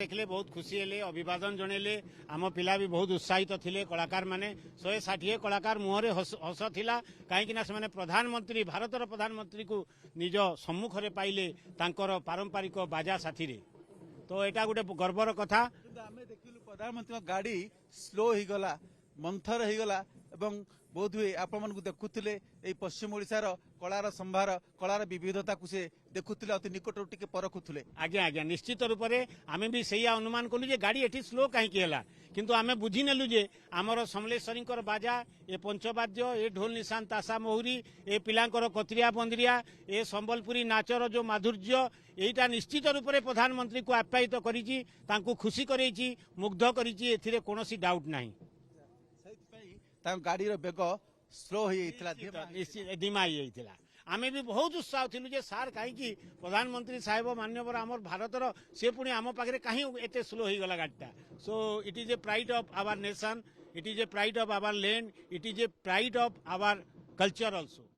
देखले बहुत खुशी हेले अभिवादन जणेले आम पिला भी बहुत उत्साहित थिले कलाकार माने 160 कलाकार मुहरे हस थिला कहीं से प्रधानमंत्री भारतर प्रधानमंत्री को निज सम्मुख में पाइले तांकर पारंपरिक बाजा साथी रे तो एटा गोटे गर्वर कथा। देखिलु प्रधानमंत्री गाड़ी स्लो हो गला मंथर हो गला एवं बोध हुए आपण देखुले पश्चिम ओडिशार कलार संभार कलार विविधता को से देखुले अति निकट टिके परखुले। आज्ञा आज्ञा निश्चित रूप से आम भी सही अनुमान कलु गाड़ी एठी स्लो कहीं किंतु आम बुझी नेलु जे आमर समलेश्वरी बाजा ए पंचवाद्य ए ढोल निशान तासा महुरी ए पिलांकर कतरिया बंदरिया ए संबलपुरी नाचर जो माधुर्य एटा निश्चित रूप से प्रधानमंत्री को आप्यायित करिछि तांको खुशी करैछि मुग्ध करिछि एथिरे कोनोसी डाउट नाही। गाड़ी बेग स्लो धीमा होता आमे भी बहुत उत्साह थिलु जे सार कहीं प्रधानमंत्री साहेब मान्यवर आमर भारतर से पुणी आम पाखे कहीं एते स्लो हो गला गाड़ीटा। So it is a pride of our nation, it is a pride of our land, it is a pride of our culture also.